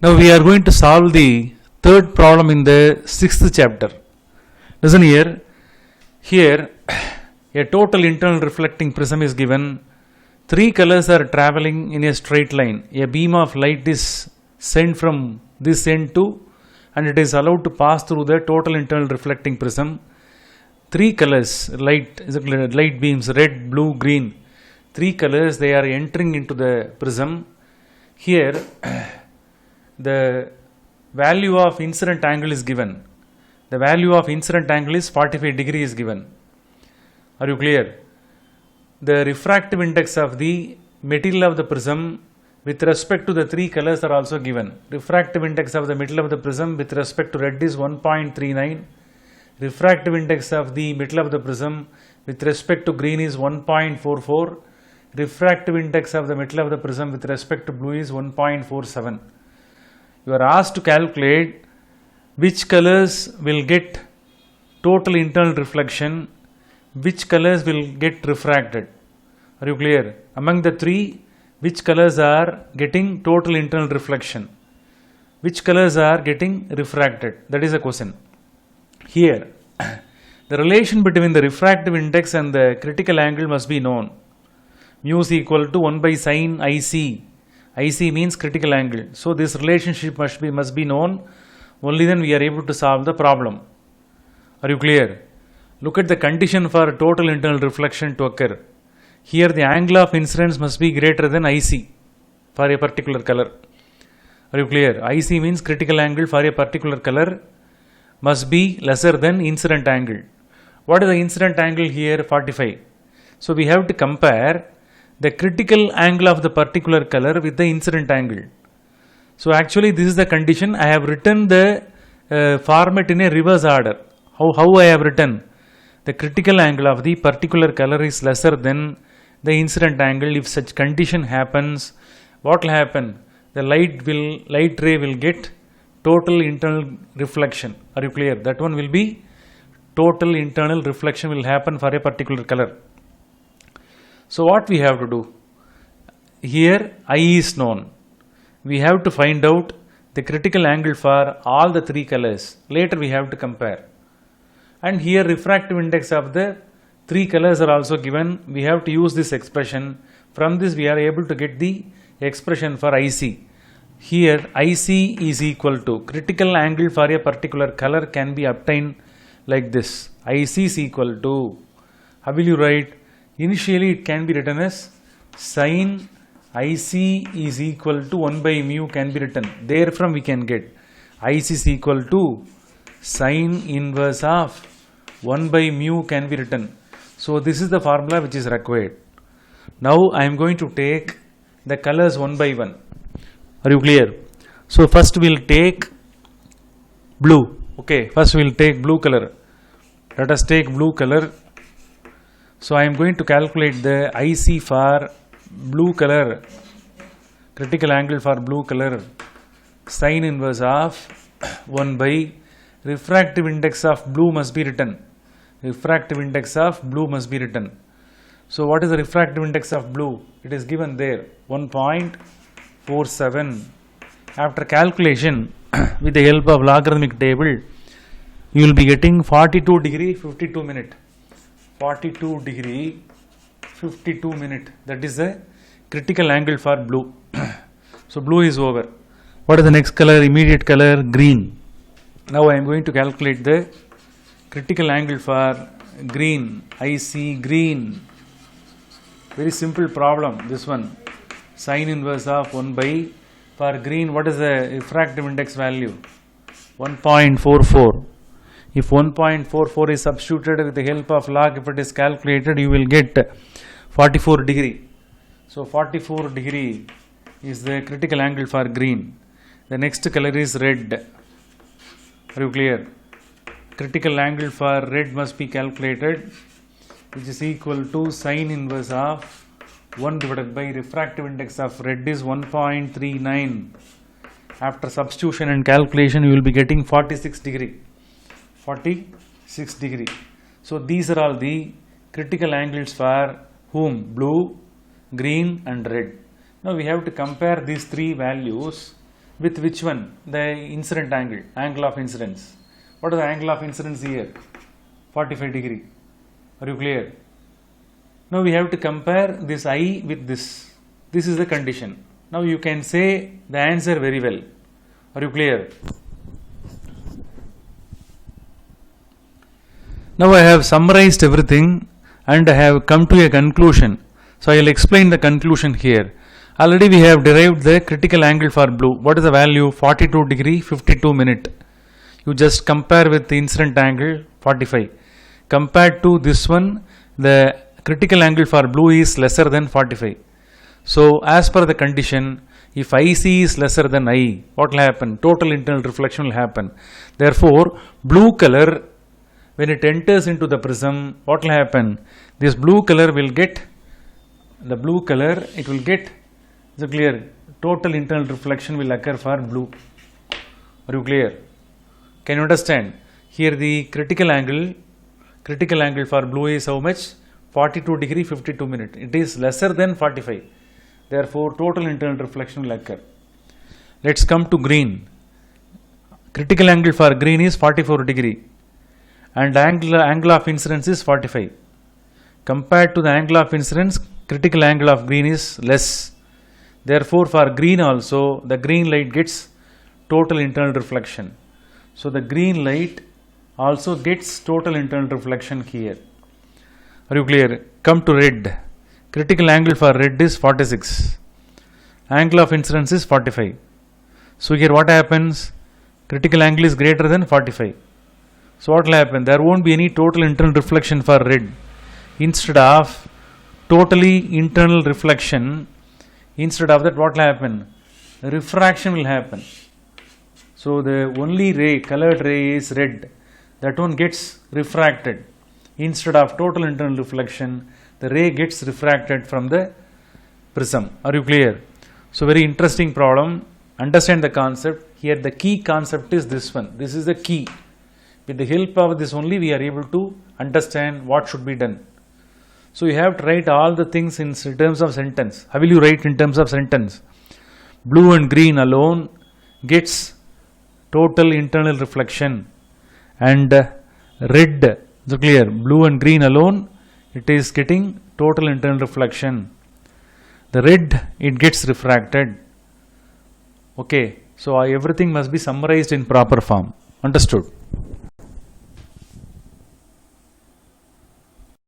Now we are going to solve the third problem in the sixth chapter. Listen here. Here a total internal reflecting prism is given. Three colors are traveling in a straight line. A beam of light is sent from this end to, and it is allowed to pass through the total internal reflecting prism. Three colors, light beams, red, blue, green. Three colors, they are entering into the prism. Here the value of incident angle is given. The value of incident angle is 45 degrees is given. Are you clear? The refractive index of the material of the prism with respect to the three colors are also given. Refractive index of the material of the prism with respect to red is 1.39. Refractive index of the material of the prism with respect to green is 1.44. Refractive index of the material of the prism with respect to blue is 1.47. You are asked to calculate which colors will get total internal reflection, which colors will get refracted. Are you clear? Among the three, which colors are getting total internal reflection? Which colors are getting refracted? That is the question. Here, the relation between the refractive index and the critical angle must be known. Mu is equal to 1 by sine IC. IC means critical angle. So this relationship must be known. Only then we are able to solve the problem. Are you clear? Look at the condition for total internal reflection to occur. Here the angle of incidence must be greater than IC for a particular color. Are you clear? IC means critical angle for a particular color must be lesser than incident angle. What is the incident angle here? 45. So we have to compare the critical angle of the particular color with the incident angle. So actually this is the condition. I have written the format in a reverse order. How I have written? The critical angle of the particular color is lesser than the incident angle. If such condition happens, what will happen? The light ray will get total internal reflection. Are you clear? That one will be total internal reflection will happen for a particular color. So what we have to do? Here I is known. We have to find out the critical angle for all the three colors. Later we have to compare. And here refractive index of the three colors are also given. We have to use this expression. From this we are able to get the expression for IC. Here IC is equal to critical angle for a particular color can be obtained like this. IC is equal to, how will you write? Initially it can be written as sine IC is equal to 1 by mu can be written. Therefrom we can get IC is equal to sine inverse of 1 by mu can be written. So this is the formula which is required. Now I am going to take the colors one by one. Are you clear? So first we will take blue. Okay, first we will take blue color. Let us take blue color. So I am going to calculate the IC for blue color, critical angle for blue color, sine inverse of 1 by refractive index of blue must be written. Refractive index of blue must be written. So what is the refractive index of blue? It is given there, 1.47. After calculation with the help of logarithmic table, you will be getting 42 degree 52 minute. 42 degree 52 minute. That is the critical angle for blue. So blue is over. What is the next color? Immediate color green. Now I am going to calculate the critical angle for green. I see green. Very simple problem this one. Sine inverse of 1 by, for green what is the refractive index value? 1.44. If 1.44 is substituted with the help of log, if it is calculated, you will get 44 degree. So 44 degree is the critical angle for green. The next color is red. Are you clear? Critical angle for red must be calculated, which is equal to sine inverse of 1 divided by refractive index of red is 1.39. After substitution and calculation, you will be getting 46 degree. 46 degree. So these are all the critical angles for whom? Blue, green and red. Now we have to compare these three values with which one? The incident angle, angle of incidence. What is the angle of incidence here? 45 degree. Are you clear? Now we have to compare this eye with this. This is the condition. Now you can say the answer very well. Are you clear? Now I have summarized everything and I have come to a conclusion. So I will explain the conclusion here. Already we have derived the critical angle for blue. What is the value? 42 degree 52 minute. You just compare with the incident angle 45. Compared to this one, the critical angle for blue is lesser than 45. So as per the condition, if IC is lesser than I, what will happen? Total internal reflection will happen. Therefore, blue color, when it enters into the prism, what will happen? This blue color will get, is it clear? Total internal reflection will occur for blue. Are you clear? Can you understand? Here the critical angle for blue is how much? 42 degree 52 minute. It is lesser than 45. Therefore, total internal reflection will occur. Let's come to green. Critical angle for green is 44 degree and angle of incidence is 45. Compared to the angle of incidence, critical angle of green is less. Therefore, for green also, the green light gets total internal reflection. So, the green light also gets total internal reflection here. Are you clear? Come to red. Critical angle for red is 46. Angle of incidence is 45. So, here what happens? Critical angle is greater than 45. So, what will happen? There won't be any total internal reflection for red. Instead of totally internal reflection, instead of that, what will happen? Refraction will happen. So, the only ray, colored ray is red. That one gets refracted. Instead of total internal reflection, the ray gets refracted from the prism. Are you clear? So, very interesting problem. Understand the concept. Here the key concept is this one. This is the key. With the help of this only we are able to understand what should be done. So, you have to write all the things in terms of sentence. How will you write in terms of sentence? Blue and green alone gets total internal reflection and red, so clear, blue and green alone it is getting total internal reflection. The red it gets refracted. Okay, so everything must be summarized in proper form. Understood?